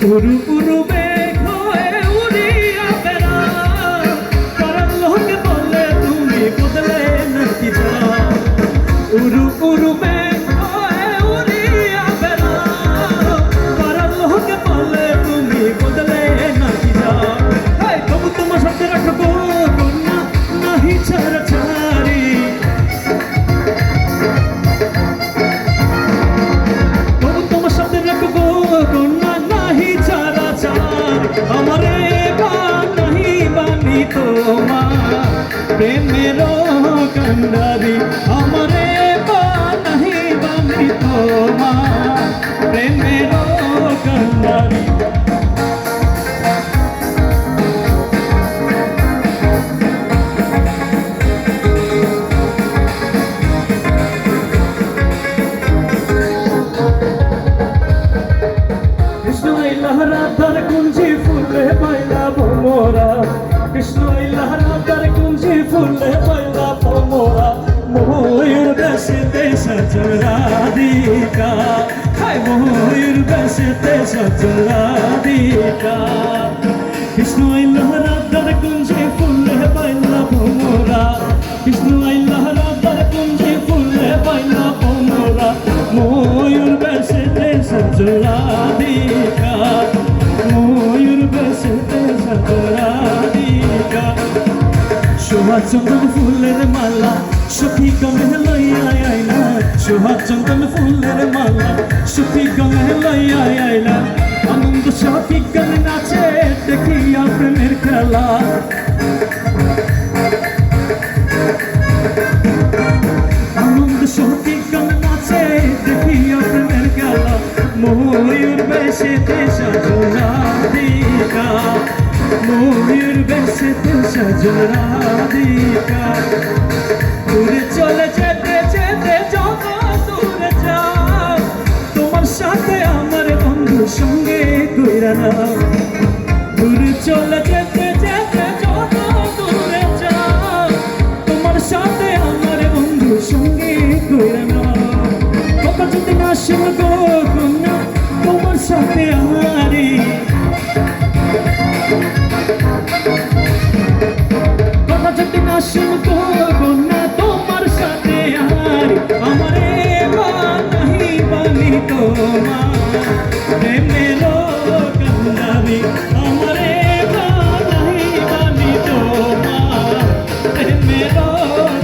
উরু উরু মেঘ হয়ে উড়িয়া বেড়াও, পাড়ার লোকে বলে তুমি বদলে নাকি যাও। উরু উরু মেঘ হয়ে উড়িয়া বেড়াও, পাড়ার লোকে বলে তুমি বদলে নাকি যাও। তবু তোমার সাথে রাখবো কন্যা নাহি ছাড়া ছাড়ি, তবু তোমার সাথে রাখবো কন্যা নাহি ছাড়া ছাড়ি। আমারে বা নাহি বানি তোমার প্রেমের কান্ডারি, আমারে বা নাহি বানি তোমার প্রেমের কান্ডারি। কৃষ্ণ ইলাহ রাধার কুঞ্জি ফুলে পাইলা ভোমরা, কৃষ্ণ ইলাহ রাধার কুঞ্জি ফুলে পাইলা ভোমরা। ময়ূর বেশতে সজরা দিকা, ময়ূর বেশতে সজরা দিকা। কৃষ্ণ ইলাহ রাধার কুঞ্জি ফুলে পাইলা ভোমরা, কৃষ্ণ ইলাহ রাধার কুঞ্জি ফুলে পাইলা ভোমরা। ময়ূর বেশতে সজরা দিকা, ময়ূর বেশতে সজরা দিকা। সোহাগ চন্দন ফুলের মালা সখী গলে লইয়া আইলা, সোহাগ চন্দন ফুলের মালা সখী গলে লইয়া আইলা। আনন্দ সখী গলে নাচে দেখিয়া প্রেমের খেলা, আনন্দ সখী গলে নাচে দেখিয়া প্রেমের খেলা। ময়ূর বেশেতে সজরা দিকা, ময়ূর বেশেতে সজরা দিকা। দূরে চলে যেতে যেতে যত দূরে যাও, তোমার সাথে আমার বন্ধুর সঙ্গে কইরা নাও। দূরে চলে যেতে যেতে যত দূরে যাও, তোমার সাথে আমার বন্ধুর সঙ্গে কইরা নাও। কথা যদি না শুনবো কন্যা তোমার সাথে আমারি, কথা যদি না শুনবো কন্যা তোমার সাথে আমারি। আমারে বা নাহি বানি তোমার প্রেমের কান্ডারি, আমারে বা নাহি বানি তোমার প্রেমের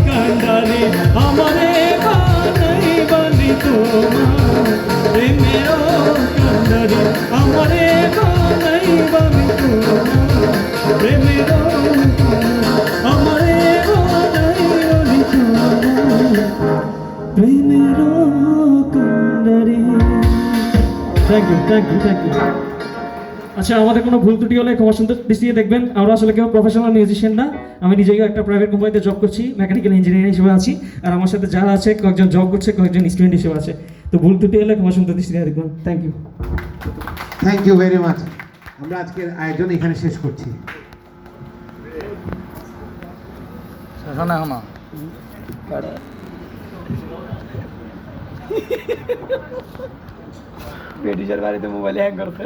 কান্ডারি, আমারে বা নাহি বানি তোমার প্রেমের কান্ডারি, আমারে বা নাহি বানি তোমার প্রেমের কান্ডারি, আমারে বা নাহি বানি তোমার প্রেমের কান্ডারি। Thank you, thank you, thank you. আচ্ছা, আমাদের কোনো ভুল ত্রুটি হলে ক্ষমা সুন্দর দৃষ্টিতে দেখবেন। আমরা আসলে কেউ প্রফেশনাল মিউজিশিয়ান না, আমি নিজেই একটা প্রাইভেট কোম্পানিতে জব করছি, মেকানিক্যাল ইঞ্জিনিয়ার হিসেবে আছি। আর আমার সাথে যারা আছে কয়েকজন জব করছে, কয়েকজন স্টুডেন্ট হিসেবে আছে। তো ভুল ত্রুটি হলে ক্ষমা সুন্দর দৃষ্টিতে দেখবেন। Thank you, thank you very much. আমরা আজকের আয়োজন এখানে শেষ করছি। ব্রিটিশের বাড়িতে মোবাইল হ্যাং করছে।